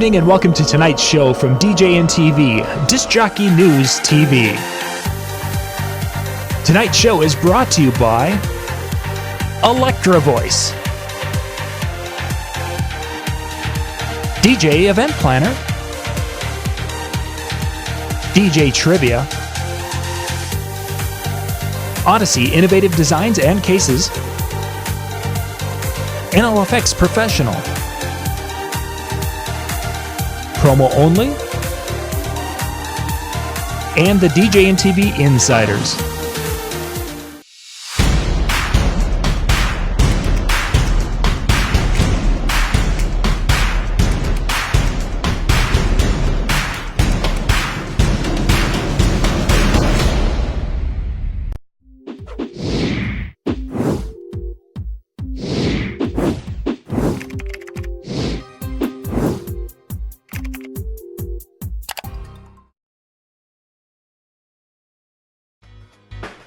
evening and welcome to tonight's show from DJNTV, Disc Jockey News TV. Tonight's show is brought to you by Electra Voice, DJ Event Planner, DJ Trivia, Odyssey Innovative Designs and Cases, NLFX Professional, Promo Only, and the DJNTV Insiders.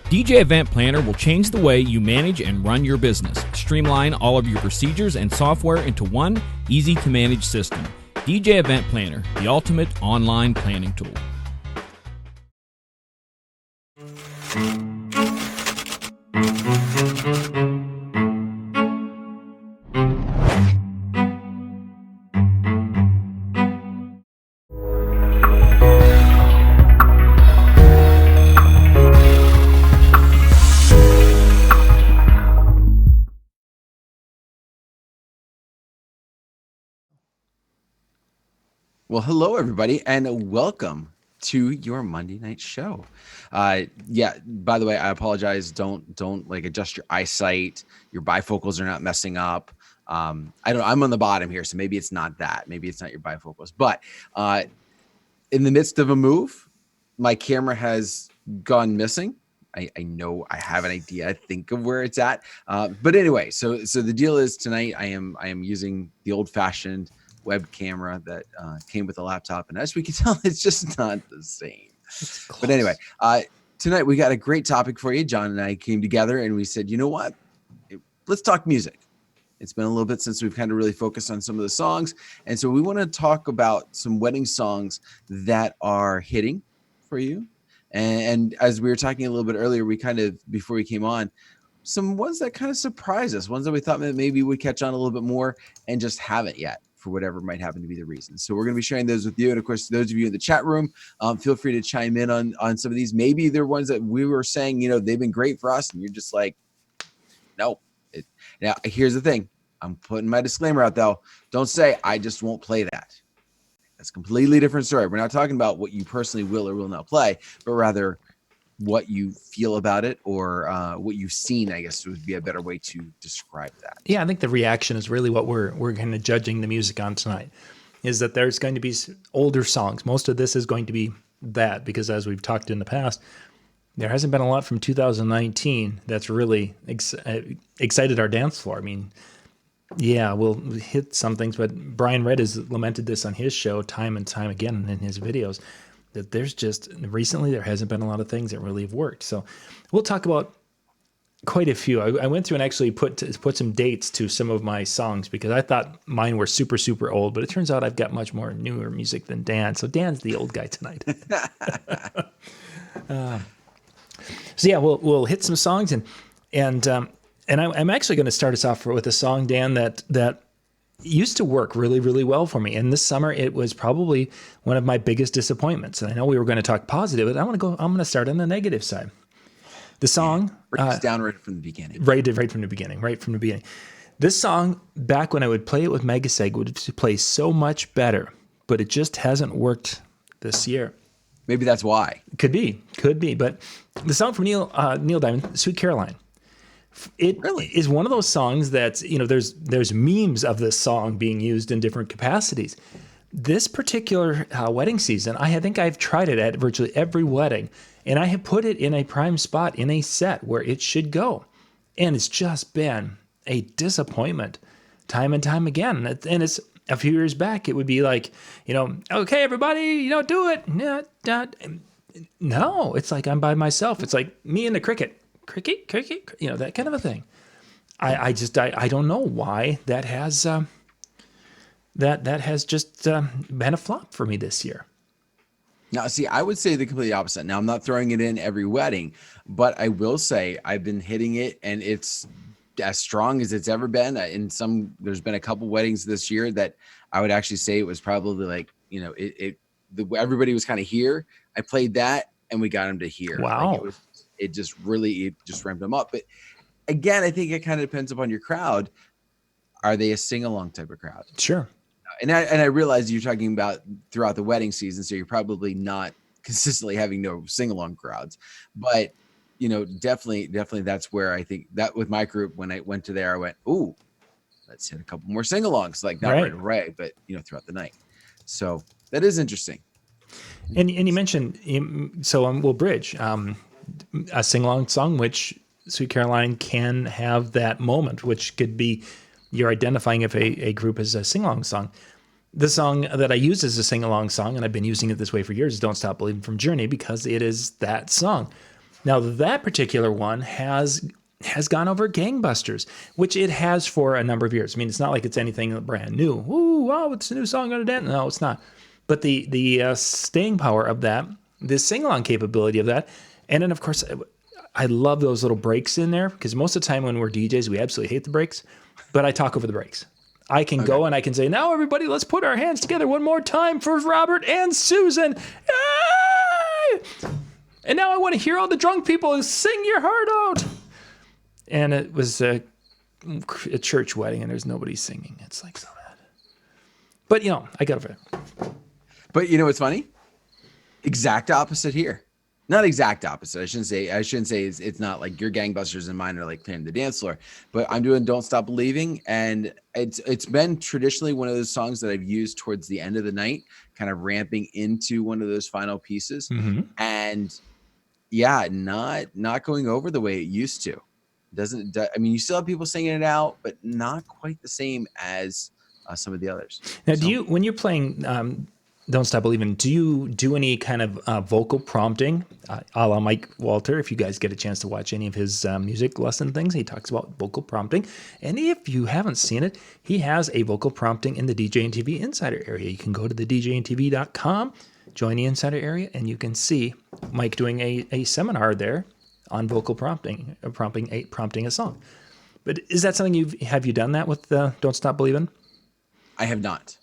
DJ Event Planner will change the way you manage and run your business. Streamline all of your procedures and software into one easy-to-manage system. DJ Event Planner, the ultimate online planning tool. Well, hello, everybody, and welcome to your Monday night show. Yeah, by the way, I apologize. Don't like adjust your eyesight. Your bifocals are not messing up. I'm on the bottom here, so maybe it's not that. Maybe it's not your bifocals. But in the midst of a move, my camera has gone missing. I know I have an idea. I think of where it's at. But anyway, so the deal is tonight I am using the old-fashioned web camera that came with a laptop, and as we can tell, it's just not the same. But anyway, tonight we got a great topic for you. John and I came together and we said, you know what, let's talk music. It's been a little bit since we've kind of really focused on some of the songs, and so we want to talk about some wedding songs that are hitting for you. And as we were talking a little bit earlier, we kind of, before we came on, some ones that kind of surprised us, ones that we thought that maybe would catch on a little bit more and just haven't yet, for whatever might happen to be the reason. So we're going to be sharing those with you. And of course, those of you in the chat room, feel free to chime in on some of these. Maybe they're ones that we were saying, you know, they've been great for us, and you're just like, no. Now, here's the thing. I'm putting my disclaimer out, though. Don't say, I just won't play that. That's a completely different story. We're not talking about what you personally will or will not play, but rather what you feel about it, or what you've seen, I guess would be a better way to describe that. Yeah, I think the reaction is really what we're kind of judging the music on tonight, is that there's going to be older songs. Most of this is going to be that, because as we've talked in the past, there hasn't been a lot from 2019 that's really excited our dance floor. I mean, yeah, we'll hit some things, but Brian Redd has lamented this on his show time and time again in his videos, that there's just, recently there hasn't been a lot of things that really have worked. So we'll talk about quite a few. I went through and actually put some dates to some of my songs, because I thought mine were super, super old, but it turns out I've got much more newer music than Dan. So Dan's the old guy tonight. So yeah, we'll hit some songs, and I'm actually going to start us off with a song, Dan, that used to work really, really well for me. And this summer, it was probably one of my biggest disappointments. And I know we were going to talk positive, but I'm going to start on the negative side. The song breaks down right from the beginning. Right from the beginning. This song, back when I would play it with Megaseg, would play so much better, but it just hasn't worked this year. Maybe that's why. Could be. But the song from Neil Diamond, "Sweet Caroline," it really is one of those songs that, you know, there's memes of this song being used in different capacities. This particular wedding season, I think I've tried it at virtually every wedding, and I have put it in a prime spot in a set where it should go, and it's just been a disappointment time and time again. And it's a few years back, it would be like, you know, okay, everybody, you know, do it. No, it's like I'm by myself. It's like me and the cricket, you know, that kind of a thing. I don't know why that has that has just been a flop for me this year. Now, see, I would say the completely opposite. Now, I'm not throwing it in every wedding, but I will say I've been hitting it, and it's as strong as it's ever been. There's been a couple weddings this year that I would actually say it was probably like, everybody was kind of here. I played that, and we got them to here. Wow. Like it just ramped them up. But again, I think it kind of depends upon your crowd. Are they a sing-along type of crowd? Sure. And I realize you're talking about throughout the wedding season, so you're probably not consistently having no sing-along crowds. But, definitely that's where I think that with my group, when I went to there, I went, ooh, let's hit a couple more sing-alongs, like not right away, but, throughout the night. So that is interesting. And you mentioned, we'll bridge a sing-along song, which Sweet Caroline can have that moment, which could be you're identifying if a group is a sing-along song. The song that I use as a sing-along song, and I've been using it this way for years, is Don't Stop Believin' from Journey, because it is that song. Now, that particular one has gone over gangbusters, which it has for a number of years. I mean, it's not like it's anything brand new. Ooh, wow, it's a new song on a dance. No, it's not. But the staying power of that, the sing-along capability of that, and then, of course, I love those little breaks in there, because most of the time when we're DJs, we absolutely hate the breaks, but I talk over the breaks. I can go and I can say, now everybody, let's put our hands together one more time for Robert and Susan. Yay! And now I want to hear all the drunk people sing your heart out. And it was a church wedding, and there's nobody singing. It's like so bad. But, I got over it. But what's funny? Exact opposite here. Not exact opposite. I shouldn't say it's not like your gangbusters and mine are like playing the dance floor, but I'm doing Don't Stop Believing. And it's been traditionally one of those songs that I've used towards the end of the night, kind of ramping into one of those final pieces. Mm-hmm. And yeah, not going over the way it used to. You still have people singing it out, but not quite the same as some of the others. Now, when you're playing Don't Stop Believin', do you do any kind of vocal prompting, a la Mike Walter? If you guys get a chance to watch any of his music lesson things, he talks about vocal prompting. And if you haven't seen it, he has a vocal prompting in the DJNTV Insider area. You can go to the DJNTV.com, join the Insider area, and you can see Mike doing a seminar there on vocal prompting a song. But is that something have you done that with Don't Stop Believin'? I have not.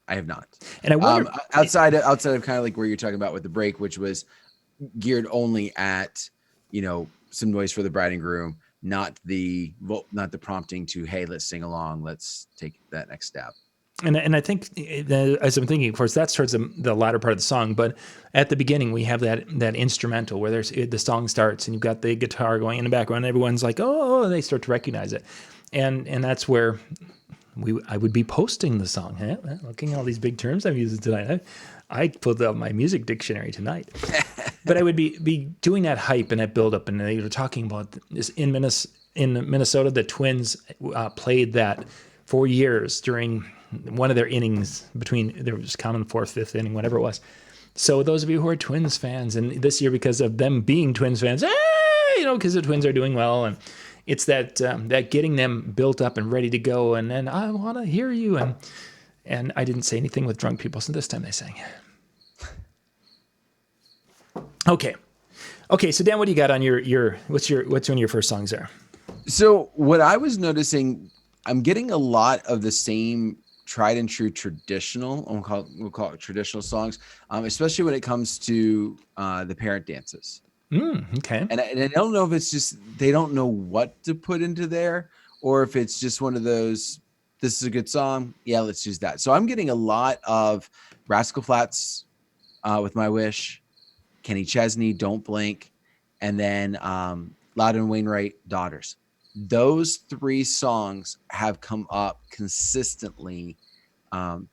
And I wonder, outside of kind of like where you're talking about with the break, which was geared only at, some noise for the bride and groom, not the prompting to, hey, let's sing along, let's take that next step. And I think, as I'm thinking, of course, that's towards the latter part of the song. But at the beginning, we have that instrumental where the song starts and you've got the guitar going in the background. And everyone's like, oh, they start to recognize it. And that's where I would be posting the song. Huh? Looking at all these big terms I'm using tonight. I pulled out my music dictionary tonight. But I would be doing that hype and that build up. And they were talking about this in Minnesota, the Twins played that for years during one of their innings there was common fourth, fifth inning, whatever it was. So those of you who are Twins fans, and this year because of them being Twins fans, because the Twins are doing well, and it's that getting them built up and ready to go, and then I want to hear you, and I didn't say anything with drunk people, so this time they sang. Okay. So Dan, what do you got on your what's one of your first songs there? So what I was noticing, I'm getting a lot of the same tried and true traditional, we'll call it traditional songs, especially when it comes to the parent dances. Okay. And I don't know if it's just they don't know what to put into there, or if it's just one of those, this is a good song, yeah, let's use that. So I'm getting a lot of Rascal Flatts with My Wish, Kenny Chesney, Don't Blink, and then Loudon Wainwright, Daughters. Those three songs have come up consistently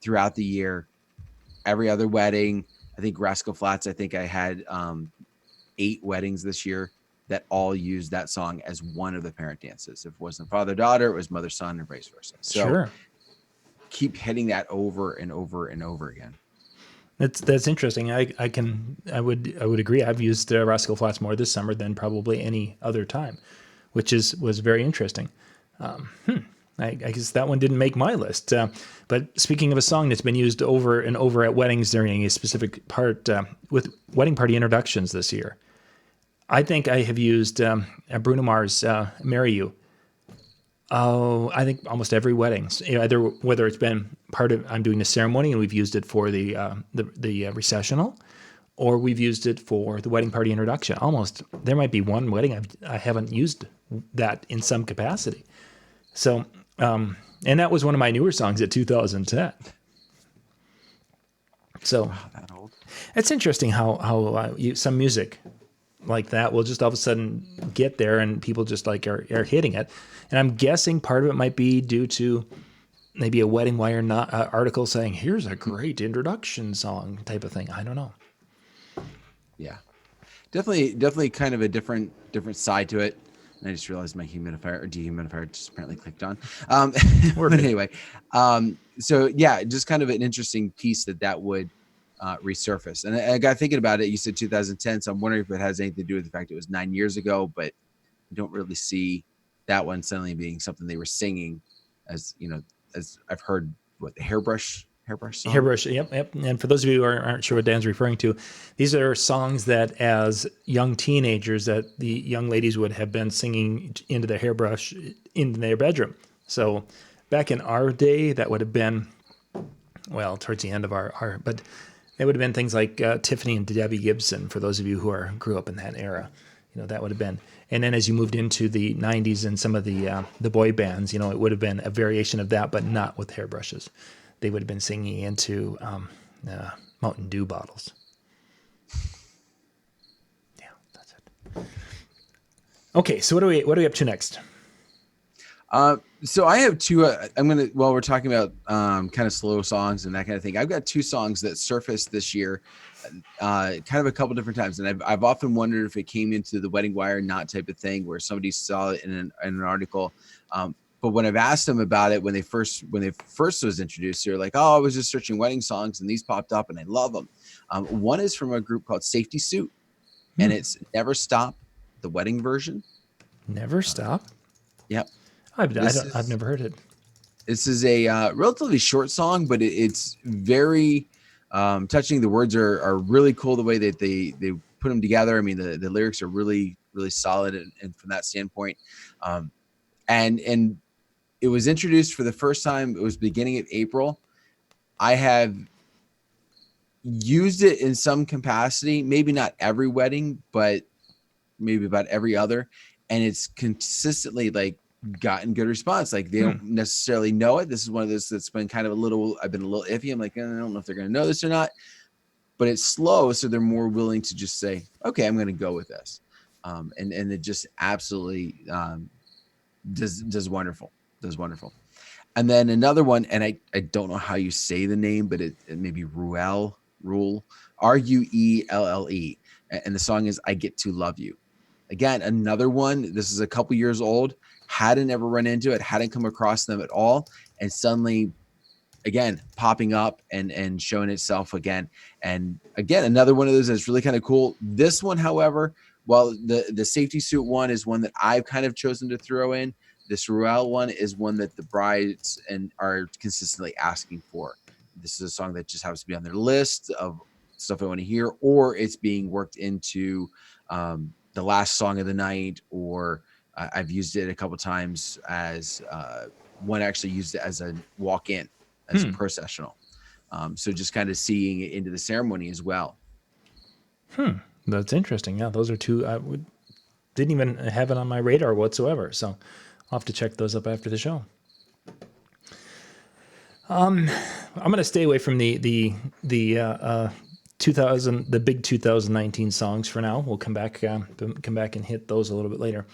throughout the year. Every other wedding, I think Rascal Flatts, I had 8 weddings this year that all used that song as one of the parent dances. If it wasn't father-daughter, it was mother-son, and vice versa. So sure. Keep hitting that over and over and over again. That's interesting. I would agree. I've used Rascal Flatts more this summer than probably any other time, which was very interesting. I guess that one didn't make my list. But speaking of a song that's been used over and over at weddings during a specific part with wedding party introductions this year, I think I have used Bruno Mars' "Marry You." Oh, I think almost every wedding, either whether it's been part of I'm doing the ceremony and we've used it for the recessional, or we've used it for the wedding party introduction. Almost there might be one wedding I haven't used that in some capacity. So, and that was one of my newer songs at 2010. So Wow, that old. it's interesting how some music like that will just all of a sudden get there and people just like are hitting it. And I'm guessing part of it might be due to maybe a Wedding Wire article saying, here's a great introduction song type of thing. I don't know. Yeah, definitely kind of a different side to it. And I just realized my humidifier or dehumidifier just apparently clicked on. But anyway, so yeah, just kind of an interesting piece that would resurface. And I got thinking about it. You said 2010, so I'm wondering if it has anything to do with the fact it was 9 years ago, but you don't really see that one suddenly being something they were singing, as I've heard the Hairbrush song. Hairbrush, yep. And for those of you who aren't sure what Dan's referring to, these are songs that as young teenagers that the young ladies would have been singing into their hairbrush in their bedroom. So back in our day, that would have been, well, towards the end of our but it would have been things like Tiffany and Debbie Gibson, for those of you who grew up in that era. That would have been. And then as you moved into the 90s and some of the boy bands, it would have been a variation of that, but not with hairbrushes. They would have been singing into Mountain Dew bottles. Yeah, that's it. Okay, so what are we up to next? So I have two. While we're talking about kind of slow songs and that kind of thing, I've got two songs that surfaced this year, kind of a couple different times, and I've often wondered if it came into the Wedding Wire not type of thing where somebody saw it in an article. But when I've asked them about it, when they first was introduced, they're like, "Oh, I was just searching wedding songs, and these popped up, and I love them." One is from a group called Safety Suit, and it's "Never Stop," the wedding version. Never Stop. Yep. I've never heard it. This is a relatively short song, but it's very touching. The words are really cool. The way that they put them together. I mean, the lyrics are really, really solid, and from that standpoint, and it was introduced for the first time. It was beginning of April. I have used it in some capacity, maybe not every wedding, but maybe about every other, and it's consistently gotten good response. They don't necessarily know it. This is one of those that's been kind of I've been a little iffy. I'm like, I don't know if they're going to know this or not, but it's slow. So they're more willing to just say, okay, I'm going to go with this. And it just absolutely does wonderful. And then another one, and I don't know how you say the name, but it may be Ruelle, Ruelle. And the song is I Get to Love You. Again, another one. This is a couple years old. Hadn't ever run into it, hadn't come across them at all, and suddenly, again, popping up and showing itself again. And again, another one of those that's really kind of cool. This one, however, while the Safety Suit one is one that I've kind of chosen to throw in, this Ruelle one is one that the brides are consistently asking for. This is a song that just happens to be on their list of stuff I want to hear, or it's being worked into the last song of the night, or I've used it a couple times as one actually used it as a walk-in, as a processional. So just kind of seeing it into the ceremony as well. That's interesting. Yeah, those are two I didn't even have it on my radar whatsoever. So I'll have to check those up after the show. I'm going to stay away from the big 2019 songs for now. We'll come back and hit those a little bit later.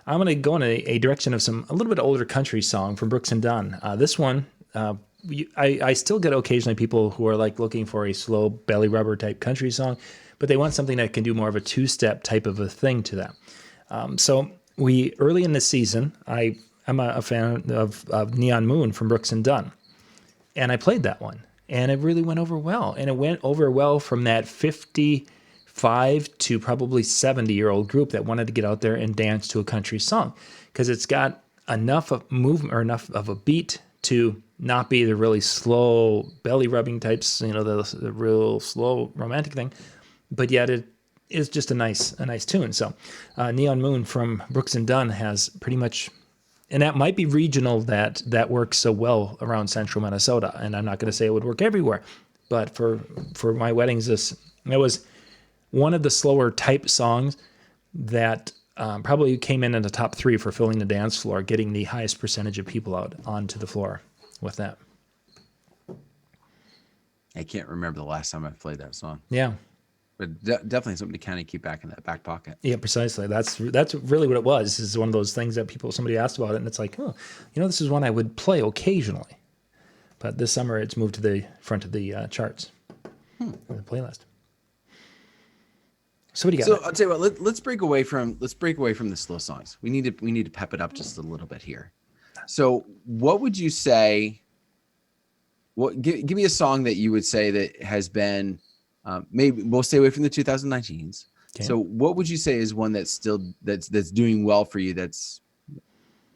I'm going to go in a direction of a little bit older country song from Brooks and Dunn. This one, I still get occasionally people who are looking for a slow belly rubber type country song, but they want something that can do more of a two-step type of a thing to that. So early in the season, I'm a fan of Neon Moon from Brooks and Dunn, and I played that one, and it really went over well. And it went over well from that 55 to probably 70-year-old group that wanted to get out there and dance to a country song, because it's got enough of movement or enough of a beat to not be the really slow belly rubbing types, the real slow romantic thing, but yet it is just a nice tune. So Neon Moon from Brooks and Dunn has pretty much, and that might be regional, that works so well around central Minnesota. And I'm not going to say it would work everywhere, but for my weddings, that was one of the slower type songs that probably came in the top 3 for filling the dance floor, getting the highest percentage of people out onto the floor with that. I can't remember the last time I played that song. Yeah. But definitely something to kind of keep back in that back pocket. Yeah, precisely. That's really what it was. Is one of those things that somebody asked about it, and it's like, oh, this is one I would play occasionally. But this summer, it's moved to the front of the charts, the playlist. So what do you got? So I'll tell you what. Let's break away from the slow songs. We need to pep it up just a little bit here. So what would you say? Give me a song that you would say that has been. Maybe we'll stay away from the 2019s. Okay. So what would you say is one that's still that's doing well for you? That's,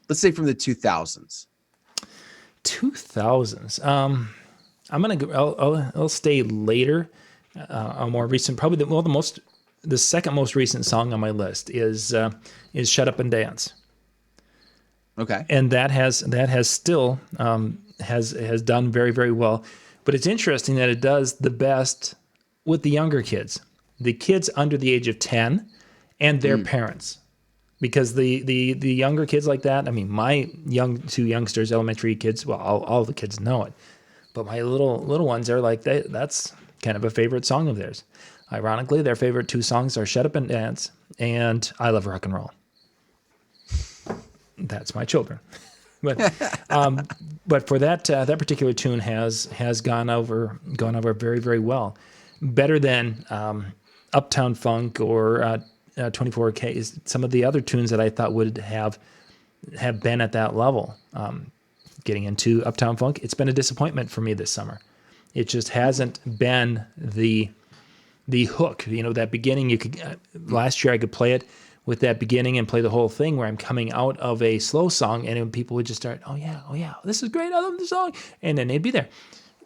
let's say, from the 2000s. 2000s. I'm gonna go. I'll stay later. A more recent, probably the second most recent song on my list is "Shut Up and Dance." Okay. And that has still has done very, very well. But it's interesting that it does the best with the younger kids, the kids under the age of 10 and their parents, because the younger kids like that, I mean, my two youngsters, elementary kids, well, all the kids know it, but my little ones are like, that's kind of a favorite song of theirs. Ironically, their favorite 2 songs are Shut Up and Dance and I Love Rock and Roll. That's my children. But for that particular tune has gone over very, very well. Better than Uptown Funk or 24K, some of the other tunes that I thought would have been at that level. Getting into Uptown Funk, it's been a disappointment for me this summer. It just hasn't been the hook. That beginning. You could last year I could play it with that beginning and play the whole thing where I'm coming out of a slow song, and then people would just start, oh yeah, this is great, I love the song, and then they'd be there.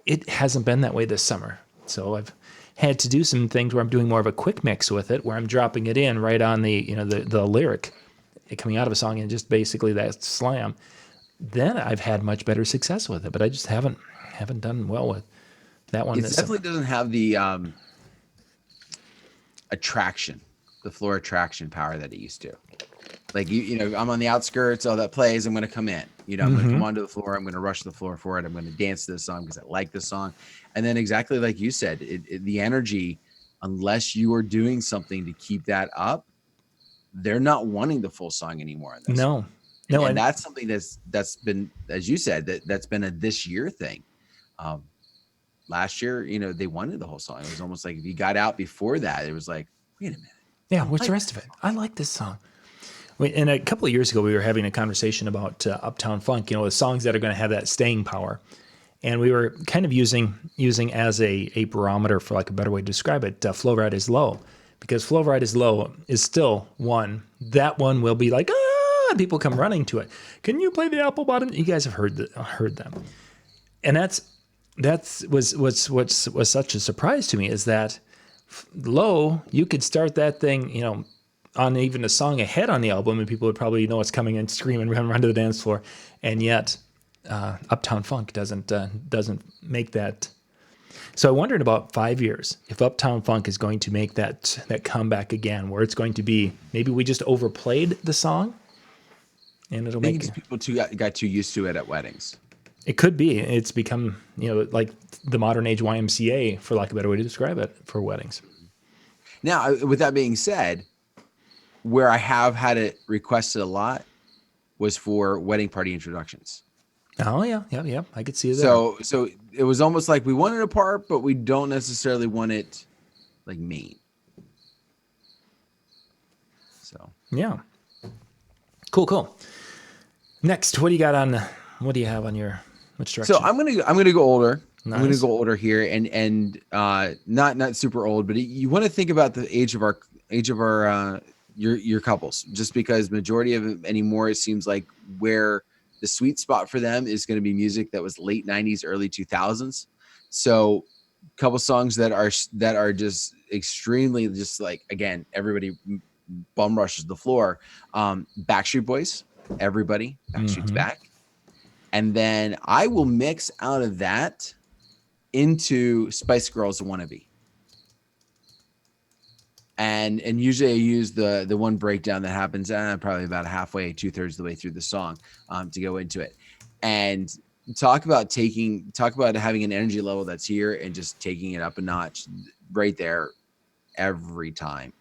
It hasn't been that way this summer, so I've had to do some things where I'm doing more of a quick mix with it, where I'm dropping it in right on the the lyric coming out of a song and just basically that slam. Then I've had much better success with it, but I just haven't done well with that one. It definitely doesn't have the attraction, the floor attraction power that it used to. Like I'm on the outskirts. Oh, that plays. I'm going to come in. I'm going to come onto the floor. I'm going to rush the floor for it. I'm going to dance to this song because I like this song. And then exactly like you said, the energy, unless you are doing something to keep that up, they're not wanting the full song anymore. No. And that's something that's been, as you said, that's been a this year thing. Last year, they wanted the whole song. It was almost like if you got out before that, it was like, wait a minute. Yeah, what's the rest of it? I like this song. And a couple of years ago, we were having a conversation about Uptown Funk, the songs that are going to have that staying power. And we were kind of using as a barometer, for like a better way to describe it, Flow Ride is Low. Because Flow Ride is Low is still one. That one will be like, people come running to it. Can you play the Apple Bottom? You guys have heard them. And that's was such a surprise to me, is that Low, you could start that thing, on even a song ahead on the album, and people would probably know it's coming and scream and run to the dance floor. And yet, Uptown Funk doesn't make that. So I wondered about 5 years if Uptown Funk is going to make that comeback again, where it's going to be maybe we just overplayed the song, and it'll make people got too used to it at weddings. It could be. It's become like the modern age YMCA, for lack of a better way to describe it, for weddings. Now, with that being said, where I have had it requested a lot was for wedding party introductions. Oh yeah, I could see that. So it was almost like we want it a part, but we don't necessarily want it like main. So yeah, cool. Next, what do you have on your which direction? So I'm gonna go older. Nice. I'm gonna go older here, and not super old, but you want to think about the age of our your couples, just because majority of it anymore, it seems like where the sweet spot for them is going to be music that was late 90s, early 2000s. So couple songs that are just extremely, just like, again, everybody bum rushes the floor. Backstreet Boys, Everybody, Backstreet's Back. And then I will mix out of that into Spice Girls Wannabe. And usually I use the one breakdown that happens probably about halfway, 2/3 of the way through the song to go into it. And talk about having an energy level that's here and just taking it up a notch right there every time,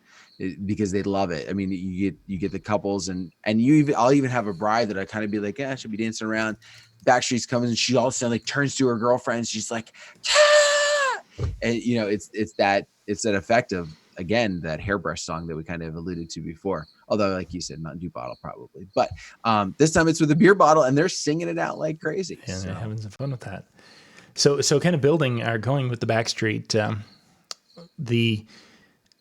because they love it. I mean, you get the couples and I'll even have a bride that I kind of be like, yeah, she'll be dancing around. Backstreet's coming and she all of a sudden like turns to her girlfriend and she's like, ah! And you know, it's that effect of, again, that Hairbrush song that we kind of alluded to before. Although, like you said, Mountain Dew bottle probably. But this time it's with a beer bottle and they're singing it out like crazy. Yeah, they're having some fun with that. So kind of going with the Backstreet.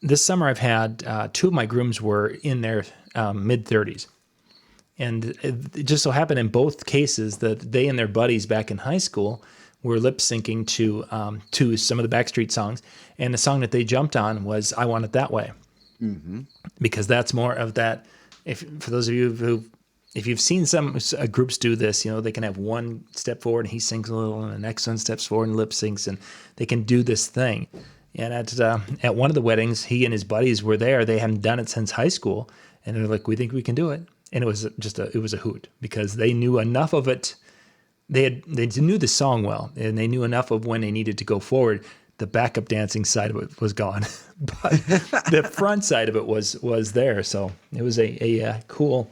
This summer I've had two of my grooms were in their mid-30s. And it just so happened in both cases that they and their buddies back in high school were lip syncing to some of the Backstreet songs. And the song that they jumped on was I Want It That Way. Because that's more of that. For those of you if you've seen some groups do this, you know, they can have one step forward and he sings a little and the next one steps forward and lip syncs, and they can do this thing. And at one of the weddings, he and his buddies were there. They hadn't done it since high school. And they're like, we think we can do it. And it was a hoot, because they knew enough of it. They knew the song well, and they knew enough of when they needed to go forward. The backup dancing side of it was gone, but the front side of it was there. So it was a cool,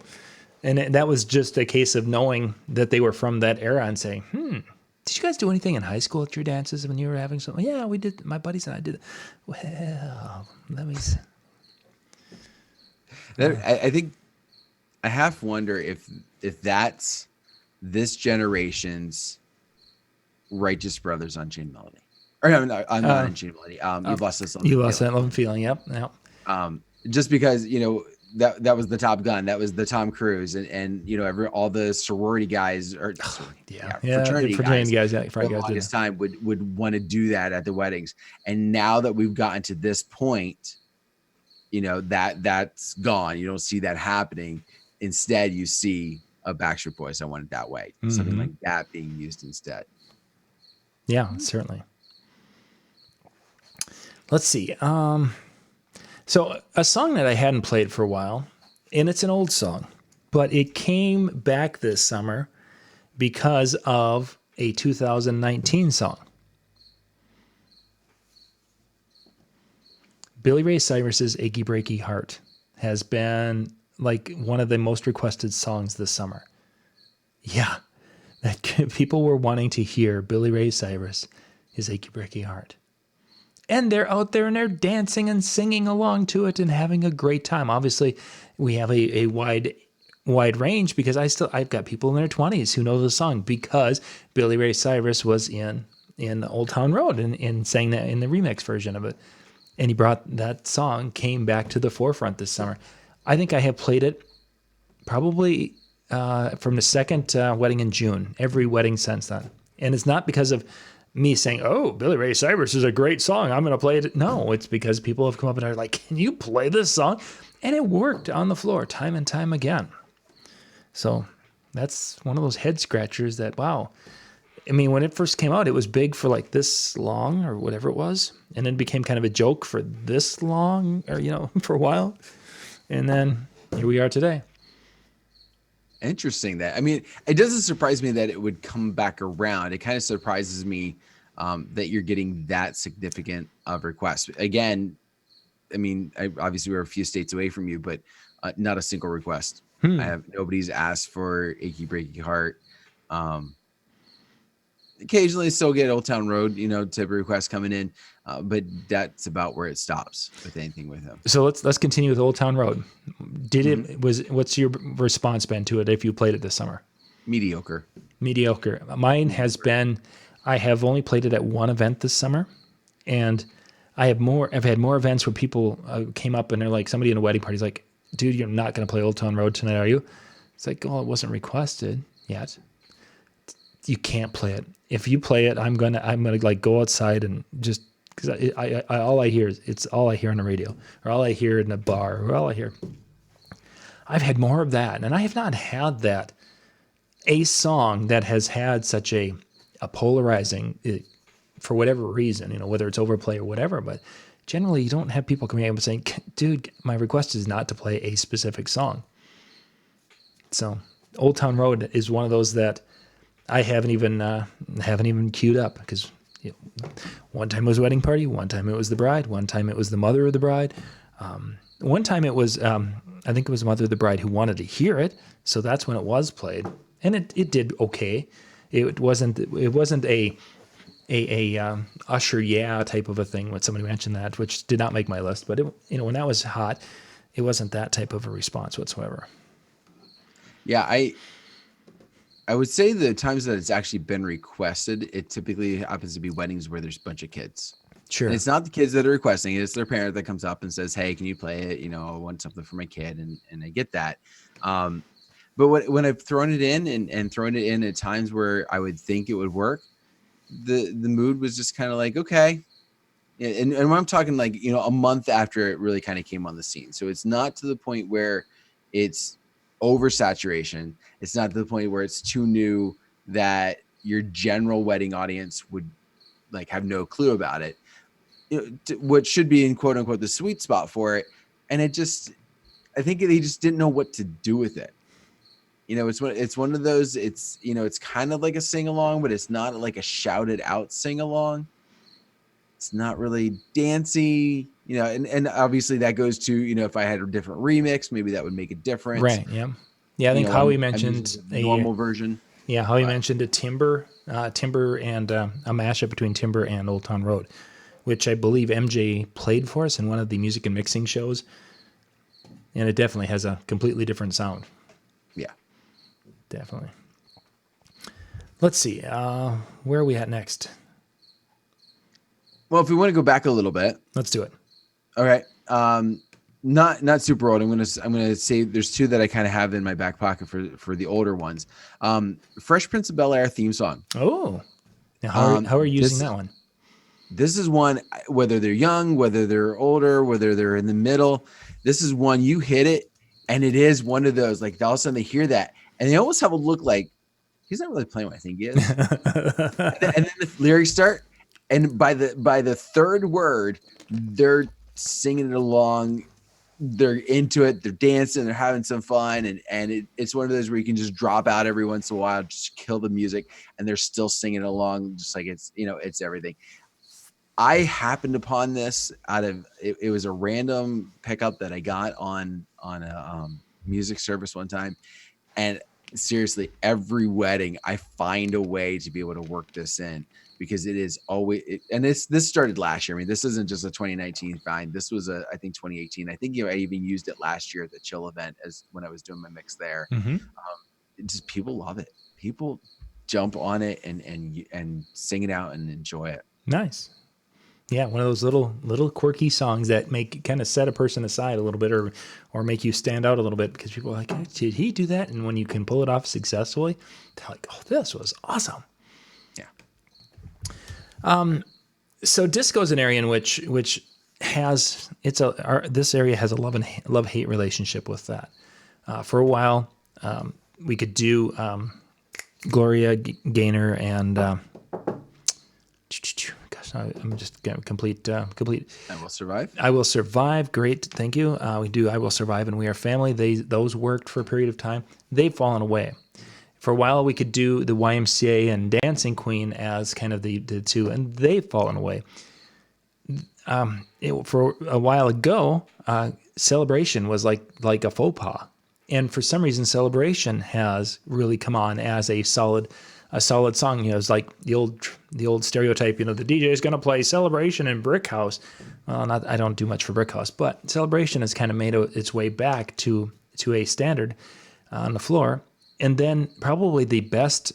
and that was just a case of knowing that they were from that era and saying, did you guys do anything in high school at your dances when you were having something? Yeah, we did. My buddies and I did. Well, let me see. I think I half wonder if that's this generation's Righteous Brothers Unchained Melody. Or no, I'm not Unchained Melody. You've lost this. You lost that love and feeling. Yep. Just because, you know, that was the Top Gun. That was the Tom Cruise, and you know, all the sorority guys or fraternity guys. For the longest time would want to do that at the weddings. And now that we've gotten to this point, you know, that's gone. You don't see that happening. Instead, you see a Backstreet Boys, I Want It That Way. Something like that being used instead. Yeah, certainly. Let's see. So a song that I hadn't played for a while, and it's an old song, but it came back this summer because of a 2019 song. Billy Ray Cyrus's Achy Breaky Heart has been like one of the most requested songs this summer. Yeah, that people were wanting to hear Billy Ray Cyrus, his Achy Breaky Heart. And they're out there and they're dancing and singing along to it and having a great time. Obviously, we have a wide range, because I've got people in their 20s who know the song because Billy Ray Cyrus was in Old Town Road and sang that in the remix version of it. And he brought that song, came back to the forefront this summer. I think I have played it probably from the second wedding in June, every wedding since then. And it's not because of me saying, oh, Billy Ray Cyrus is a great song, I'm going to play it. No, it's because people have come up and are like, can you play this song? And it worked on the floor time and time again. So that's one of those head scratchers that, wow. I mean, when it first came out, it was big for like this long or whatever it was. And then became kind of a joke for this long, or, you know, for a while. And then here we are today. Interesting that. I mean, it doesn't surprise me that it would come back around. It kind of surprises me that you're getting that significant of requests. Again, I mean, obviously we're a few states away from you, but not a single request. Nobody's asked for Achy Breaky Heart. Occasionally still get Old Town Road, you know, type of requests coming in, but that's about where it stops with anything with him. So let's continue with Old Town Road. What's your response been to it if you played it this summer? Mediocre. Mine has been, I have only played it at one event this summer, and I've had more events where people came up and they're like, somebody in a wedding party is like, dude, you're not going to play Old Town Road tonight, are you? It's like, oh, it wasn't requested yet. You can't play it. If you play it, I'm gonna like go outside and just, because I all I hear is, it's all I hear on the radio, or all I hear in a bar, or all I hear. I've had more of that, and I have not had that. A song that has had such a polarizing, for whatever reason, whether it's overplay or whatever, but generally you don't have people coming up and saying, dude, my request is not to play a specific song. So Old Town Road is one of those that I haven't even queued up, because one time it was a wedding party, one time it was the bride, one time it was the mother of the bride. One time it was, I think it was the mother of the bride who wanted to hear it, so that's when it was played, and it did okay. It wasn't a Usher type of a thing when somebody mentioned that, which did not make my list. But when that was hot, it wasn't that type of a response whatsoever. Yeah, I would say the times that it's actually been requested, it typically happens to be weddings where there's a bunch of kids. Sure. And it's not the kids that are requesting it. It's their parent that comes up and says, hey, can you play it? I want something for my kid. And I get that. But when I've thrown it in and thrown it in at times where I would think it would work, the mood was just kind of like, okay. And when I'm talking like, a month after it really kind of came on the scene. So it's not to the point where it's oversaturation. It's not to the point where it's too new that your general wedding audience would like have no clue about it. What should be in quote unquote the sweet spot for it. And I think they just didn't know what to do with it. It's one of those, it's kind of like a sing along, but it's not like a shouted out sing along. It's not really dancey, and obviously that goes to, if I had a different remix, maybe that would make a difference. Right. Yeah. Yeah. I think Howie mentioned a normal version. Yeah. Howie mentioned a Timber and a mashup between Timber and Old Town Road, which I believe MJ played for us in one of the music and mixing shows. And it definitely has a completely different sound. Yeah. Definitely. Let's see. Where are we at next? Well, if we want to go back a little bit, let's do it. All right. Not super old. I'm gonna say there's two that I kind of have in my back pocket for the older ones. Fresh Prince of BelAir theme song. Oh, now how are you using that one? This is one, whether they're young, whether they're older, whether they're in the middle. This is one you hit it, and it is one of those like all of a sudden they hear that, and they almost have a look like he's not really playing what I think he is. and then the lyrics start, and by the third word, they're singing it along. They're into it. They're dancing. They're having some fun, and it's one of those where you can just drop out every once in a while, just kill the music, and they're still singing along, just like it's it's everything. I happened upon this out of it was a random pickup that I got on a music service one time, and seriously, every wedding I find a way to be able to work this in, because it is always and this started last year. I mean, this isn't just a 2019 find. This was I think 2018. I think I even used it last year at the Chill event as when I was doing my mix there. Mm-hmm. Just people love it. People jump on it and sing it out and enjoy it. Nice. Yeah, one of those little quirky songs that make kind of set a person aside a little bit, or make you stand out a little bit, because people are like, did he do that? And when you can pull it off successfully, they're like, oh, this was awesome. Yeah. So disco is an area in which has this area has a love-hate relationship with that. For a while, we could do Gloria Gaynor and. I'm just going to complete. I Will Survive. I Will Survive. Great. Thank you. We do I Will Survive and We Are Family. Those worked for a period of time. They've fallen away. For a while, we could do the YMCA and Dancing Queen as kind of the two, and they've fallen away. For a while ago, Celebration was like a faux pas. And for some reason, Celebration has really come on as a solid song. It's like the old stereotype. The DJ is going to play Celebration in Brick House. Well, I don't do much for Brick House, but Celebration has kind of made its way back to a standard on the floor. And then probably the best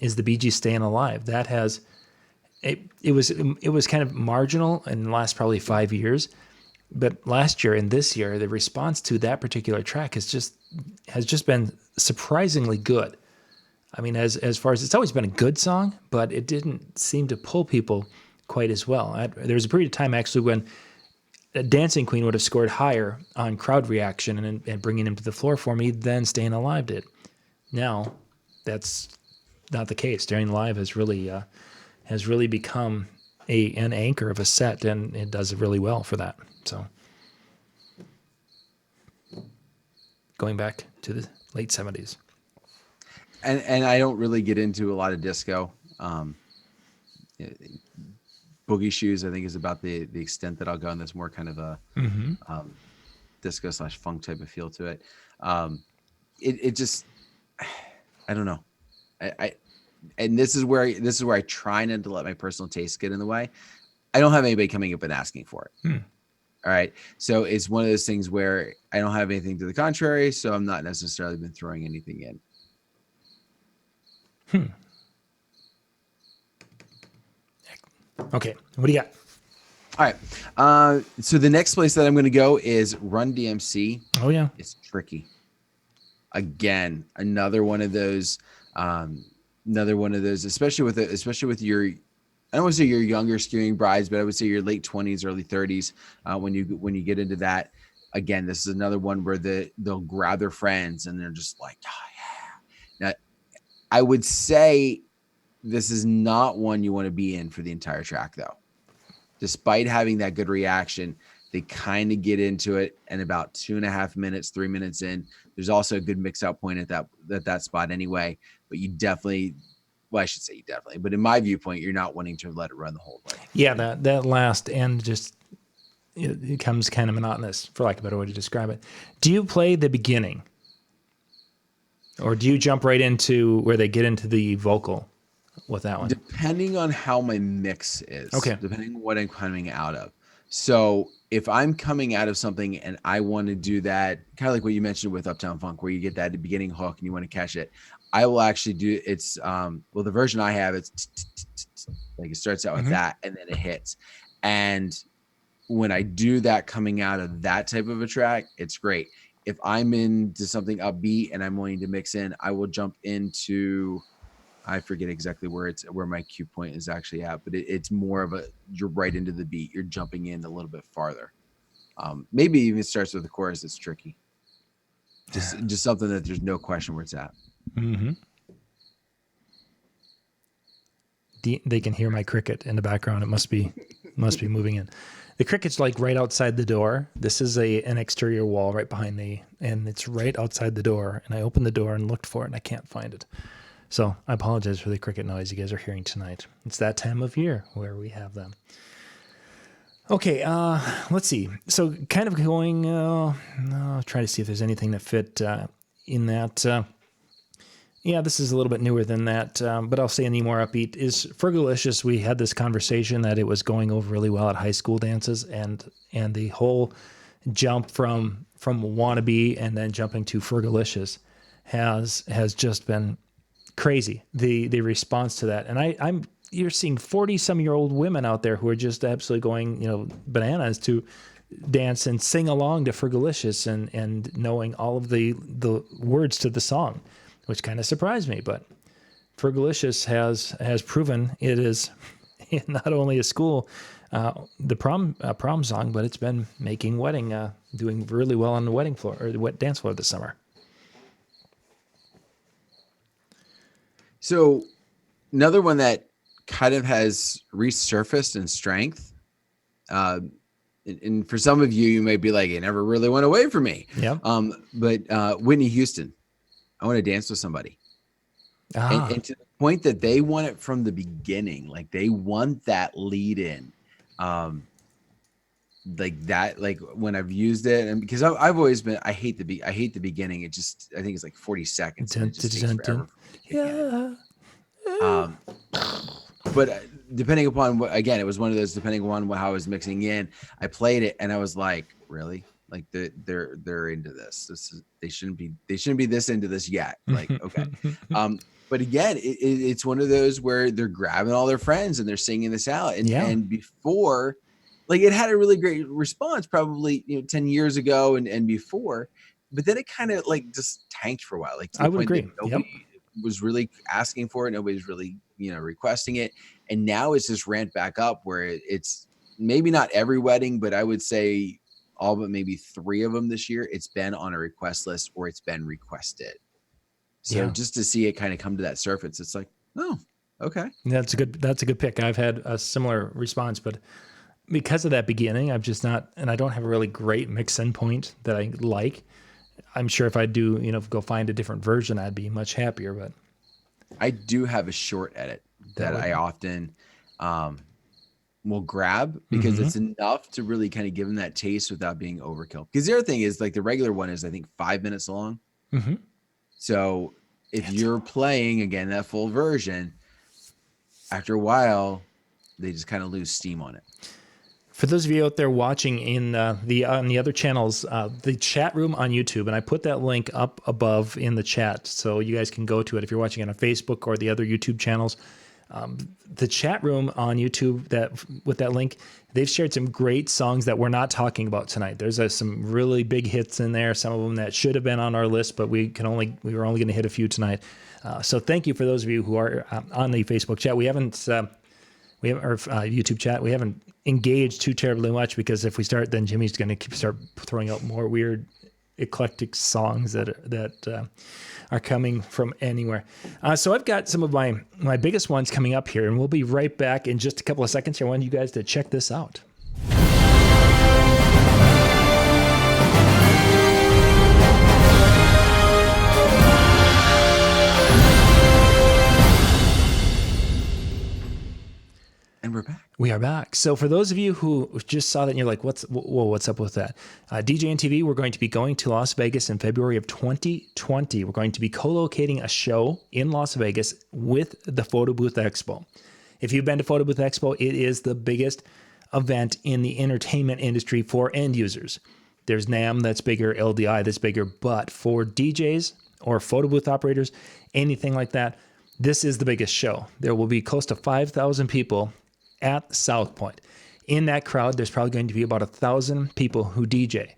is the Bee Gees' "Staying Alive." That has it was kind of marginal in the last probably 5 years, But last year and this year, the response to that particular track has just been surprisingly good. I mean, as far as it's always been a good song, but it didn't seem to pull people quite as well. There was a period of time actually when Dancing Queen would have scored higher on crowd reaction and bringing him to the floor for me than Staying Alive did. Now, that's not the case. Staying Alive has really become an anchor of a set, and it does really well for that. So, going back to the late 70s. And I don't really get into a lot of disco. Boogie Shoes, I think, is about the extent that I'll go, and that's more kind of a disco / funk type of feel to it. It just, I don't know. And this is where I try not to let my personal taste get in the way. I don't have anybody coming up and asking for it. All right. So it's one of those things where I don't have anything to the contrary, so I'm not necessarily been throwing anything in. Okay, what do you got? All right. So the next place that I'm going to go is Run DMC. Oh yeah, it's tricky. Again, another one of those, especially with your, I don't want to say your younger skewing brides, but I would say your late 20s, early 30s. When you get into that, again, this is another one where they'll grab their friends and they're just like, oh yeah. Now, I would say this is not one you want to be in for the entire track, though. Despite having that good reaction, they kind of get into it, and about 2.5 minutes, 3 minutes in, there's also a good mix out point at that spot anyway. But you definitely, well, I should say you definitely, but in my viewpoint, you're not wanting to let it run the whole way. Yeah, that last end just it becomes kind of monotonous, for lack of a better way to describe it. Do you play the beginning? Or do you jump right into where they get into the vocal with that one? Depending on how my mix is. Okay. Depending on what I'm coming out of. So if I'm coming out of something and I want to do that, kind of like what you mentioned with Uptown Funk, where you get that beginning hook and you want to catch it, I will actually do it's well, the version I have, it's like it starts out with that and then it hits. And when I do that coming out of that type of a track, it's great. If I'm into something upbeat and I'm wanting to mix in, I will jump into, I forget exactly where my cue point is actually at, but it's more of you're right into the beat. You're jumping in a little bit farther. Maybe even starts with the chorus. It's tricky. Just something that there's no question where it's at. Mm-hmm. They can hear my cricket in the background. It must be moving in. The cricket's like right outside the door. This is an exterior wall right behind me, and it's right outside the door. And I opened the door and looked for it, and I can't find it. So I apologize for the cricket noise you guys are hearing tonight. It's that time of year where we have them. Okay, let's see. So kind of going, try to see if there's anything that fit in that. Yeah, this is a little bit newer than that, but I'll say any more upbeat is Fergalicious. We had this conversation that it was going over really well at high school dances, and the whole jump from Wannabe and then jumping to Fergalicious has just been crazy. The response to that, and you're seeing 40-some-year-old women out there who are just absolutely going bananas to dance and sing along to Fergalicious and knowing all of the words to the song, which kind of surprised me. But Fergalicious has proven it is not only a school, the prom song, but it's been making doing really well on the wedding floor or the dance floor this summer. So another one that kind of has resurfaced in strength. And for some of you may be like, it never really went away from me. Yeah. But Whitney Houston, I want to dance with somebody. And to the point that they want it from the beginning, like they want that lead in, like that, like when I've used it, and because I've always been, I hate the beginning. I think it's like 40 seconds. And it just takes forever. Yeah. But depending upon it was one of those, depending on how I was mixing in, I played it and I was like, really? Like they're into this. They shouldn't be this into this yet. Like, okay. But again, it's one of those where they're grabbing all their friends and they're singing this out. And before like it had a really great response probably 10 years ago and before, but then it kind of like just tanked for a while, like to I the would point that agree. Yep. nobody was really asking for it, nobody's really requesting it, and now it's just ramped back up where it's maybe not every wedding, but I would say all but maybe 3 of them this year it's been on a request list or it's been requested. So Yeah. just to see it kind of come to that surface, it's like, oh, okay. That's a good pick. I've had a similar response, but because of that beginning, I've just not, and I don't have a really great mix-in point that I like. I'm sure if I do, go find a different version, I'd be much happier. But I do have a short edit that I often will grab because it's enough to really kind of give them that taste without being overkill. Because the other thing is, like, the regular one is I think 5 minutes long. So if you're playing again that full version, after a while, they just kind of lose steam on it. For those of you out there watching in on the other channels, the chat room on YouTube, and I put that link up above in the chat, so you guys can go to it if you're watching it on Facebook or the other YouTube channels. The chat room on YouTube, that with that link, they've shared some great songs that we're not talking about tonight. There's some really big hits in there, some of them that should have been on our list, but we were only going to hit a few tonight. So thank you for those of you who are on the Facebook chat. We haven't our YouTube chat. We haven't engaged too terribly much because if we start, then Jimmy's going to start throwing out more weird, eclectic songs that are coming from anywhere. So I've got some of my biggest ones coming up here, and we'll be right back in just a couple of seconds. I want you guys to check this out. And we're back. We are back. So for those of you who just saw that and you're like, what's up with that? DJNTV, we're going to be going to Las Vegas in February of 2020. We're going to be co-locating a show in Las Vegas with the Photo Booth Expo. If you've been to Photo Booth Expo, it is the biggest event in the entertainment industry for end users. There's NAMM that's bigger, LDI that's bigger, but for DJs or photo booth operators, anything like that, this is the biggest show. There will be close to 5,000 people at South Point. In that crowd, there's probably going to be about 1,000 people who DJ.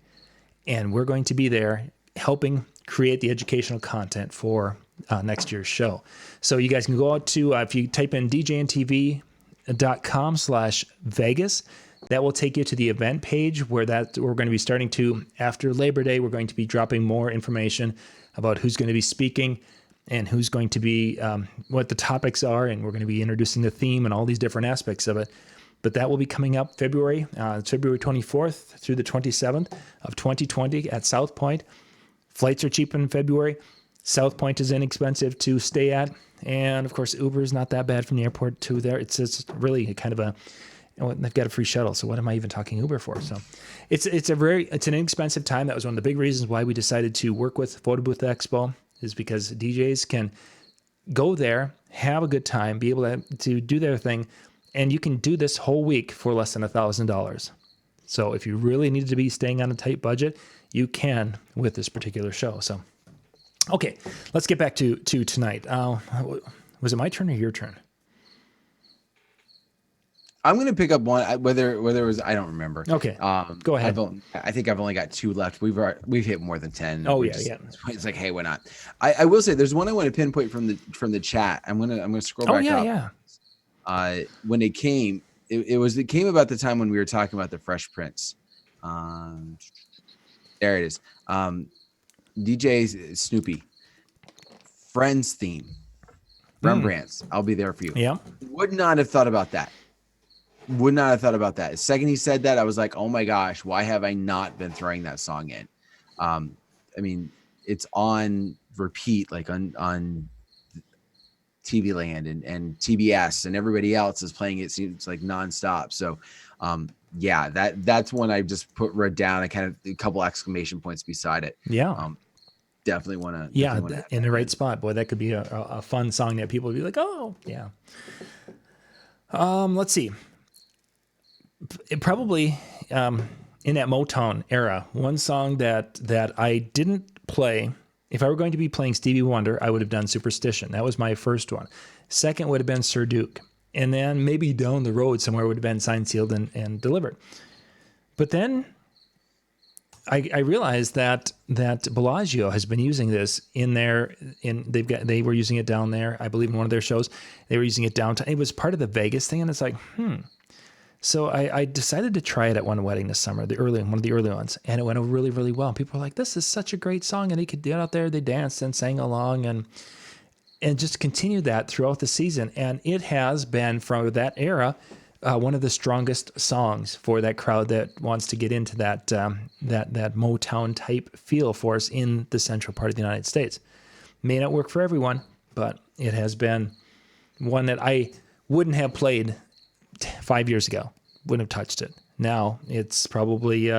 And we're going to be there helping create the educational content for next year's show. So you guys can go out to, if you type in djntv.com/Vegas, that will take you to the event page where we're going to be starting to, after Labor Day, we're going to be dropping more information about who's going to be speaking and who's going to be, what the topics are, and we're going to be introducing the theme and all these different aspects of it. But that will be coming up February. It's February 24th through the 27th of 2020 at South Point. Flights are cheap in February. South Point is inexpensive to stay at. And, of course, Uber is not that bad from the airport to there. It's really kind of they've got a free shuttle, so what am I even talking Uber for? So it's an inexpensive time. That was one of the big reasons why we decided to work with Photo Booth Expo, is because DJs can go there, have a good time, be able to do their thing, and you can do this whole week for less than $1,000. So if you really need to be staying on a tight budget, you can with this particular show. So, okay, let's get back to tonight. Was it my turn or your turn? I'm going to pick up one, whether it was, I don't remember. Okay, go ahead. I think I've only got 2 left. We've hit more than 10. Oh yeah. It's like, hey, why not? I will say there's one I want to pinpoint from the chat. I'm gonna scroll back up. Yeah. When it came, it came about the time when we were talking about the Fresh Prince. There it is. DJ Snoopy, Friends theme, Rembrandts. I'll be there for you. Yeah. Would not have thought about that. The second he said that, I was like, oh my gosh, why have I not been throwing that song in? I mean, it's on repeat, like on TV Land and TBS, and everybody else is playing it. Seems like nonstop. So, yeah, that's one I just wrote down. I kind of a couple exclamation points beside it. Yeah. Definitely want to. Yeah, in the right spot. Boy, that could be a fun song that people would be like, oh, yeah. Let's see. It probably in that Motown era, one song that I didn't play. If I were going to be playing Stevie Wonder, I would have done Superstition. That was my first one. Second would have been Sir Duke. And then maybe down the road somewhere would have been signed, sealed, and delivered. But then I realized that Bellagio has been using this they were using it down there. I believe in one of their shows, they were using it downtown. It was part of the Vegas thing, and it's like, So I decided to try it at one wedding this summer, one of the early ones, and it went really, really well. People were like, "This is such a great song," and they could get out there, they danced and sang along, and just continued that throughout the season. And it has been, from that era, one of the strongest songs for that crowd that wants to get into that Motown type feel for us in the central part of the United States. May not work for everyone, but it has been one that I wouldn't have played 5 years ago. Wouldn't have touched it. Now it's probably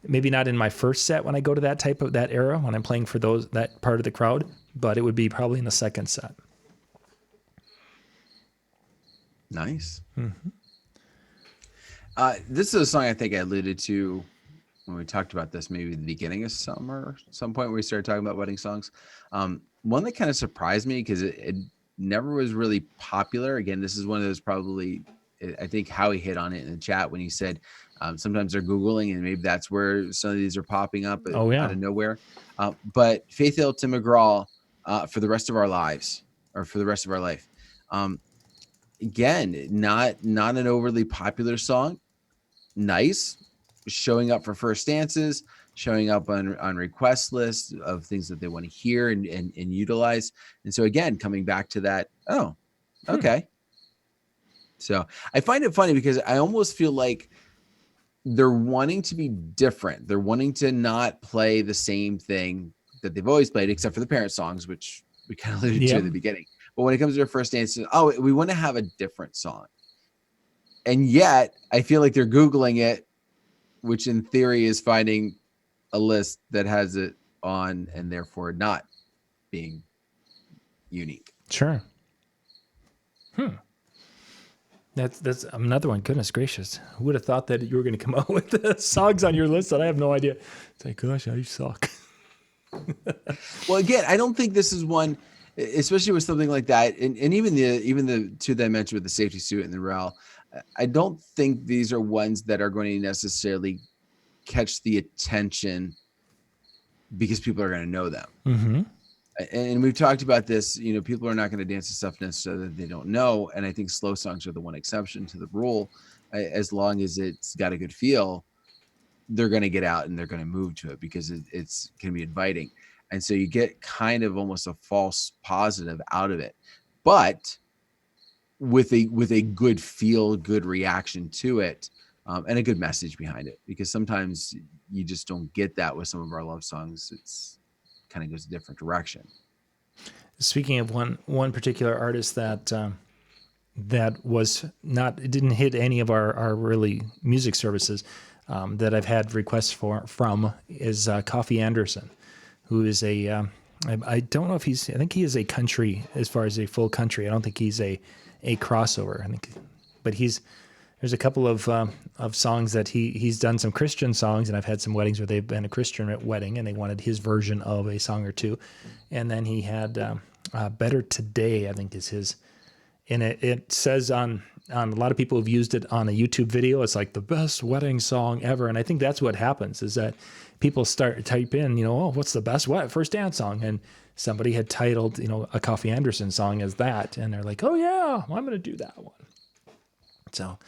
maybe not in my first set when I go to that era when I'm playing for that part of the crowd, but it would be probably in the second set. Nice. Mm-hmm. This is a song I think I alluded to when we talked about this, maybe the beginning of summer, some point where we started talking about wedding songs. One that kind of surprised me because it never was really popular. Again, this is one of those probably, I think Howie hit on it in the chat when he said sometimes they're Googling and maybe that's where some of these are popping up out of nowhere. But Faith Hill, Tim McGraw, For the Rest of Our Lives, or For the Rest of Our Life. Again, not an overly popular song. Nice, showing up for first dances, showing up on request lists of things that they want to hear and utilize. And so again, coming back to that, okay. So I find it funny because I almost feel like they're wanting to be different. They're wanting to not play the same thing that they've always played, except for the parent songs, which we kind of alluded to at the beginning. But when it comes to their first dance, we want to have a different song. And yet I feel like they're Googling it, which in theory is finding a list that has it on and therefore not being unique. Sure. That's another one. Goodness gracious. Who would have thought that you were going to come out with the songs on your list that I have no idea? It's like, gosh, you suck. Well, again, I don't think this is one, especially with something like that. And even the two that I mentioned with the safety suit and the REL, I don't think these are ones that are going to necessarily catch the attention because people are going to know them. Mm-hmm. And we've talked about this, people are not going to dance to stuff necessarily that they don't know. And I think slow songs are the one exception to the rule. As long as it's got a good feel, they're going to get out and they're going to move to it because it's going to be inviting. And so you get kind of almost a false positive out of it, but with a good feel, good reaction to it, and a good message behind it, because sometimes you just don't get that with some of our love songs. It's kind of goes a different direction. Speaking of one particular artist that was not, it didn't hit any of our really music services that I've had requests from is Coffee Anderson, who is I don't know if I think he is a country, as far as a full country. I don't think he's a crossover. I think, but there's a couple of songs that he's done some Christian songs, and I've had some weddings where they've been a Christian wedding and they wanted his version of a song or two. And then he had Better Today, I think is his. And it says on a lot of people have used it on a YouTube video. It's like the best wedding song ever. And I think that's what happens is that people start to type in, what's the best first dance song? And somebody had titled, a Coffee Anderson song as that. And they're like, oh yeah, I'm going to do that one. So,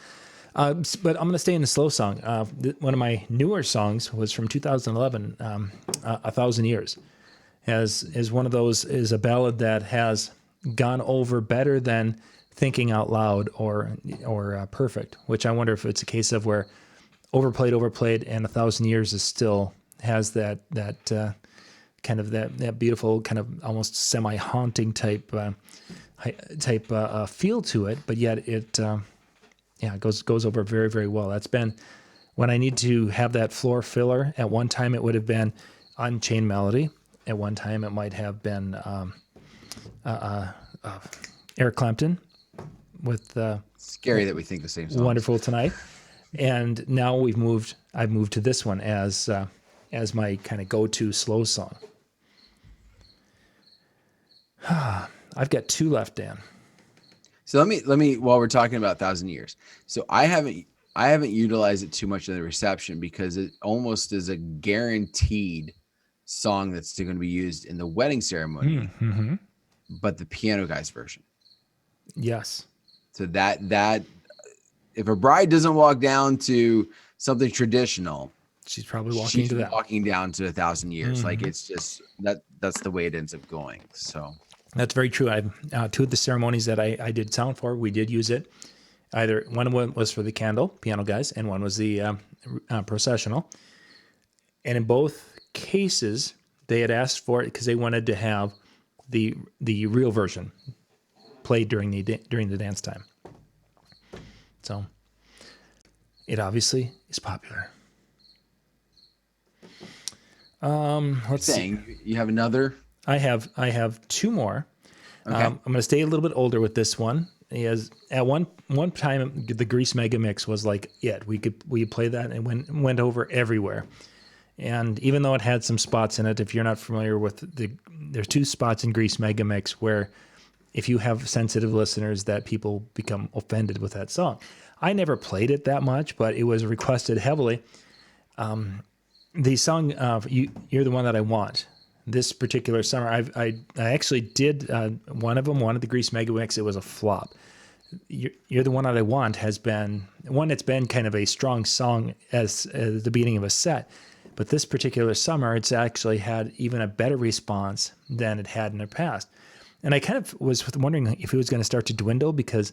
but I'm going to stay in the slow song. One of my newer songs was from 2011, 1,000 Years. Is one of those, is a ballad that has gone over better than Thinking Out Loud or Perfect, which I wonder if it's a case of where overplayed, and 1,000 Years is still has that kind of that beautiful kind of almost semi-haunting type feel to it, but yet it goes over very, very well. That's been when I need to have that floor filler. At one time it would have been Unchained Melody. At one time it might have been Eric Clapton with scary that we think the same song. Wonderful Tonight. And now I've moved to this one as my kind of go-to slow song. I've got two left, Dan. So let me while we're talking about 1,000 Years. So I haven't utilized it too much in the reception because it almost is a guaranteed song that's still going to be used in the wedding ceremony, Mm-hmm. but the piano guy's version. Yes. So that if a bride doesn't walk down to something traditional, She's probably walking to that. Walking down to 1,000 Years. Like it's just that's the way it ends up going. So That's very true. I two of the ceremonies that I did sound for, we did use it. Either one was for the candle piano guys, and one was the processional. And in both cases, they had asked for it because they wanted to have the real version played during the dance time. So it obviously is popular. Let's see. You have another. I have two more. Okay. I'm going to stay a little bit older with this one. As at one time, the Grease Megamix was like it. We play that and it went over everywhere. And even though it had some spots in it, if you're not familiar with there's two spots in Grease Megamix where if you have sensitive listeners that people become offended with that song. I never played it that much, but it was requested heavily. The song "You're the One That I Want." This particular summer, I actually did one of the Grease Megamix. It was a flop. You're the One That I Want has been one that's been kind of a strong song as the beginning of a set. But this particular summer, it's actually had even a better response than it had in the past. And I kind of was wondering if it was going to start to dwindle because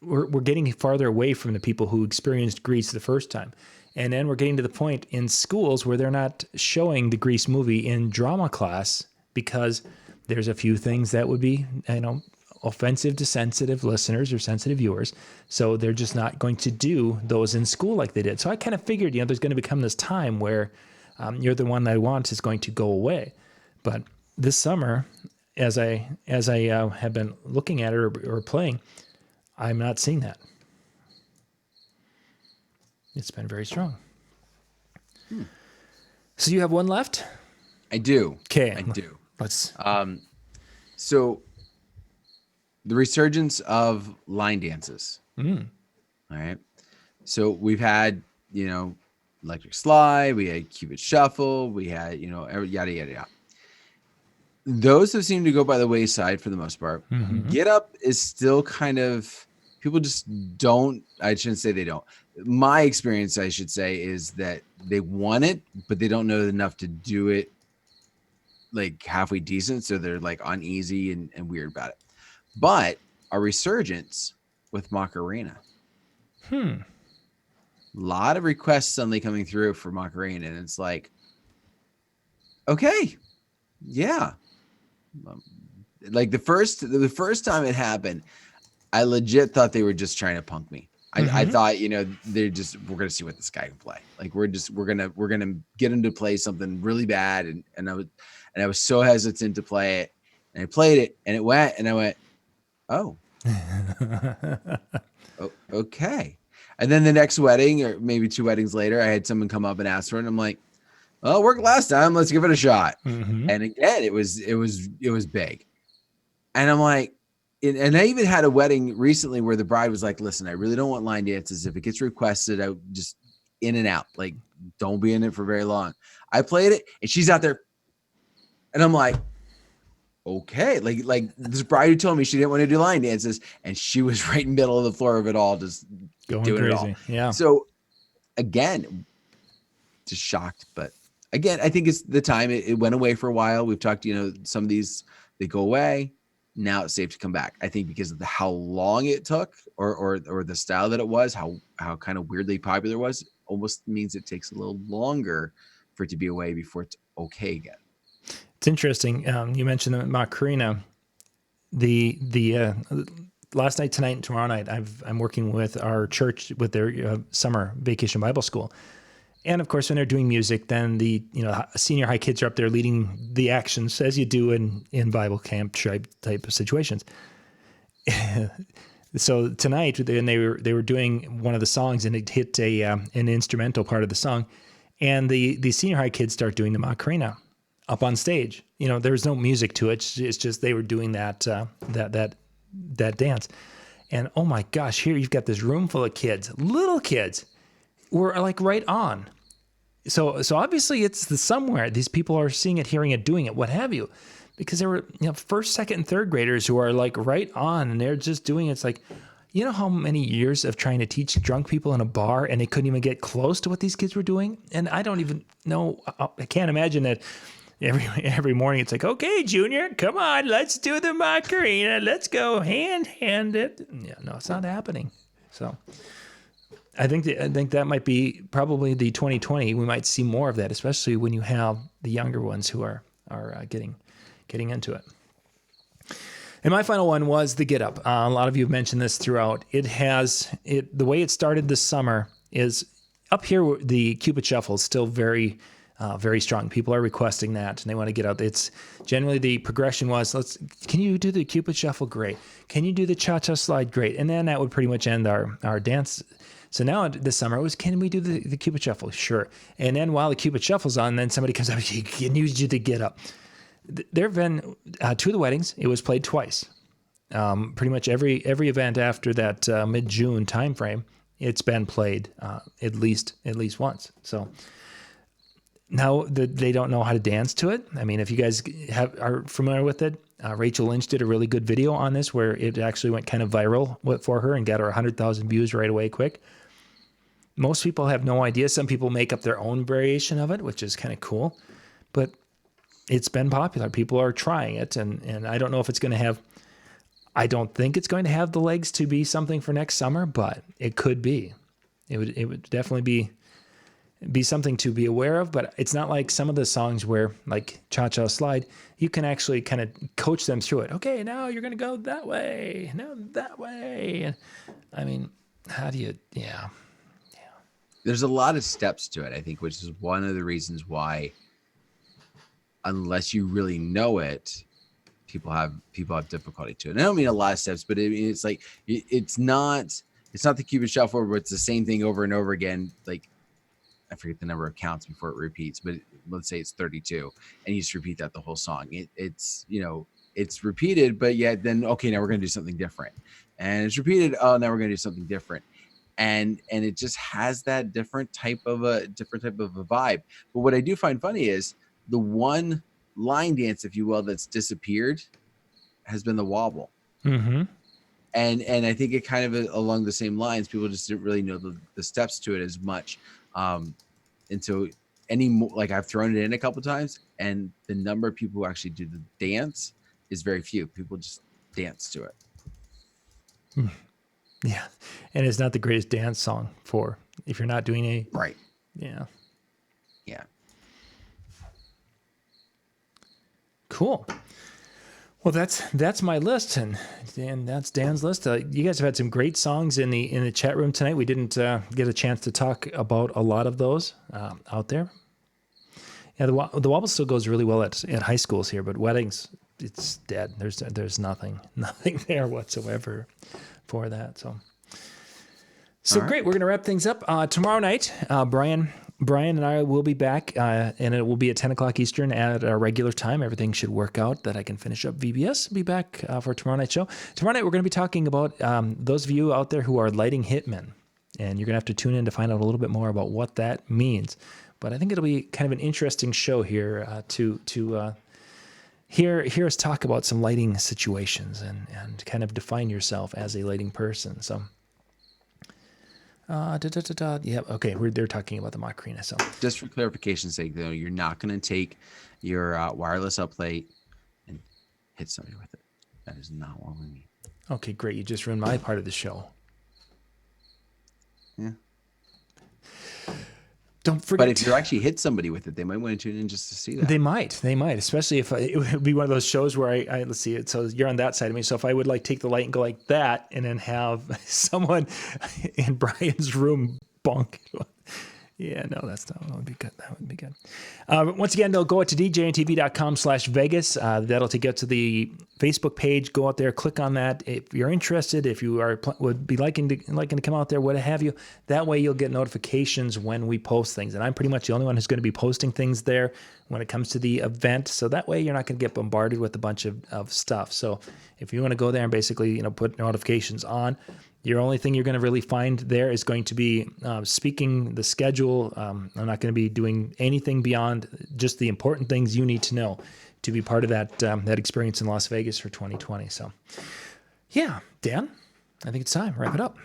we're getting farther away from the people who experienced Grease the first time. And then we're getting to the point in schools where they're not showing the Grease movie in drama class because there's a few things that would be, offensive to sensitive listeners or sensitive viewers. So they're just not going to do those in school like they did. So I kind of figured, there's going to become this time where You're the One That I Want is going to go away. But this summer, as I have been looking at it or playing, I'm not seeing that. It's been very strong. So you have one left? I do. Okay. I do. Let's. So the resurgence of line dances. All right. So we've had, Electric Slide, we had Cupid Shuffle, we had, yada, yada, yada. Those have seemed to go by the wayside for the most part. Get Up is still kind of, people just don't, I shouldn't say they don't. My experience, I should say, is that they want it, but they don't know enough to do it like halfway decent. So they're like uneasy and weird about it. But a resurgence with Macarena. A lot of requests suddenly coming through for Macarena. And it's like, okay, yeah. Like the first time it happened, I legit thought they were just trying to punk me. I thought, we're gonna see what this guy can play. Like we're gonna get him to play something really bad, and I was so hesitant to play it, and I played it, and it went, and I went, oh, okay. And then the next wedding, or maybe two weddings later, I had someone come up and ask for it, and I'm like, well, it worked last time. Let's give it a shot. And again, it was big, and I'm like. And I even had a wedding recently where the bride was like, listen, I really don't want line dances. If it gets requested, I just in and out, like don't be in it for very long. I played it and she's out there and I'm like, okay. Like this bride who told me she didn't want to do line dances and she was right in the middle of the floor of it all, just going doing crazy. it all. Yeah. So again, just shocked. But again, I think it's the time it went away for a while. We've talked, some of these, they go away. Now it's safe to come back. I think because of how long it took or the style that it was, how kind of weirdly popular it was, almost means it takes a little longer for it to be away before it's okay again. It's interesting. You mentioned the Macarena. The last night, tonight, and tomorrow night, I'm working with our church with their summer vacation Bible school. And of course, when they're doing music, then the senior high kids are up there leading the actions as you do in Bible camp type of situations. So tonight, they were doing one of the songs, and it hit an instrumental part of the song, and the senior high kids start doing the Macarena up on stage. There was no music to it; it's just they were doing that dance. And oh my gosh, here you've got this room full of kids, little kids, were like right on. So obviously it's somewhere these people are seeing it, hearing it, doing it, what have you, because there were first, second, and third graders who are like right on, and they're just doing it. It's like, you know how many years of trying to teach drunk people in a bar and they couldn't even get close to what these kids were doing? And I don't even know. I can't imagine that every morning it's like, okay, Junior, come on, let's do the Macarena. Let's go hand it. Yeah, no, it's not happening. So I think that might be probably the 2020. We might see more of that, especially when you have the younger ones who are getting into it. And my final one was the Get Up. A lot of you have mentioned this throughout. The way it started this summer is up here. The Cupid Shuffle is still very, very strong. People are requesting that, and they want to get out. It's generally the progression was, can you do the Cupid Shuffle? Great. Can you do the Cha-Cha Slide? Great. And then that would pretty much end our dance. So now this summer it was, can we do the Cupid Shuffle? Sure. And then while the Cupid Shuffle's on, then somebody comes up, can you do the Get Up? There have been 2 of the weddings. It was played twice. Pretty much every event after that mid-June timeframe, it's been played at least once. So now they don't know how to dance to it. I mean, if you guys are familiar with it, Rachel Lynch did a really good video on this where it actually went kind of viral for her and got her 100,000 views right away quick. Most people have no idea. Some people make up their own variation of it, which is kind of cool. But it's been popular. People are trying it, and I don't know if it's going to have, I don't think it's going to have the legs to be something for next summer, but it could be. It would definitely be something to be aware of, but it's not like some of the songs where, like Cha-Cha Slide, you can actually kind of coach them through it. Okay, now you're going to go that way, no, that way. And I mean, how do you, yeah. There's a lot of steps to it, I think, which is one of the reasons why, unless you really know it, people have difficulty to it. And I don't mean a lot of steps, but it's like it's not the Cupid Shuffle where it's the same thing over and over again. Like, I forget the number of counts before it repeats, but let's say it's 32, and you just repeat that the whole song. It's repeated, but yet then okay, now we're going to do something different, and it's repeated. Oh, now we're going to do something different. And it just has that different type of a vibe. But what I do find funny is the one line dance, if you will, that's disappeared has been the wobble. Mm-hmm. And I think it kind of along the same lines. People just didn't really know the steps to it as much. And so like I've thrown it in a couple times, and the number of people who actually do the dance is very few. People just dance to it. Yeah. And it's not the greatest dance song for if you're not doing a right. Yeah. Yeah. Cool. Well, that's my list, and that's Dan's list. You guys have had some great songs in the chat room tonight. We didn't get a chance to talk about a lot of those out there. Yeah, the wobble still goes really well at high schools here, but weddings, it's dead. There's nothing there whatsoever for that. So All right. Great. We're going to wrap things up tomorrow night. Brian and I will be back, and it will be at 10 o'clock Eastern at our regular time. Everything should work out that I can finish up VBS. Be back for tomorrow night's show. Tomorrow night, we're going to be talking about those of you out there who are lighting hitmen, and you're going to have to tune in to find out a little bit more about what that means. But I think it'll be kind of an interesting show here to hear us talk about some lighting situations and kind of define yourself as a lighting person. So. Yeah. Okay. They're talking about the Macarena. So just for clarification's sake, though, you're not going to take your wireless uplate and hit somebody with it. That is not what we mean. Okay, great. You just ruined my part of the show. Yeah. Don't forget. But if you actually hit somebody with it, they might want to tune in just to see that. They might, especially if it would be one of those shows where I let's see it. So you're on that side of me. So if I would like take the light and go like that, and then have someone in Brian's room bonk, Yeah, no, that would be good. That would be good. Once again, though, go out to DJNTV.com/Vegas. That'll take you to the Facebook page. Go out there, click on that. If you're interested, if you would be liking to come out there, what have you, that way you'll get notifications when we post things. And I'm pretty much the only one who's going to be posting things there when it comes to the event. So that way you're not going to get bombarded with a bunch of stuff. So if you want to go there and basically, put notifications on, your only thing you're going to really find there is going to be speaking the schedule. I'm not going to be doing anything beyond just the important things you need to know to be part of that experience in Las Vegas for 2020. So, yeah, Dan, I think it's time. Wrap it up.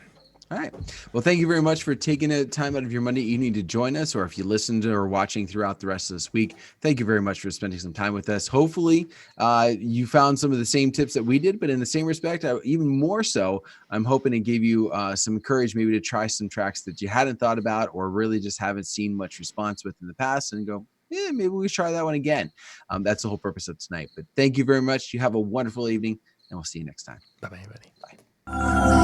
All right. Well, thank you very much for taking a time out of your Monday evening to join us, or if you listened or watching throughout the rest of this week, thank you very much for spending some time with us. Hopefully, you found some of the same tips that we did, but in the same respect, even more so, I'm hoping to give you some courage maybe to try some tracks that you hadn't thought about or really just haven't seen much response with in the past and go, yeah, maybe we try that one again. That's the whole purpose of tonight. But thank you very much. You have a wonderful evening, and we'll see you next time. Bye-bye, everybody. Bye.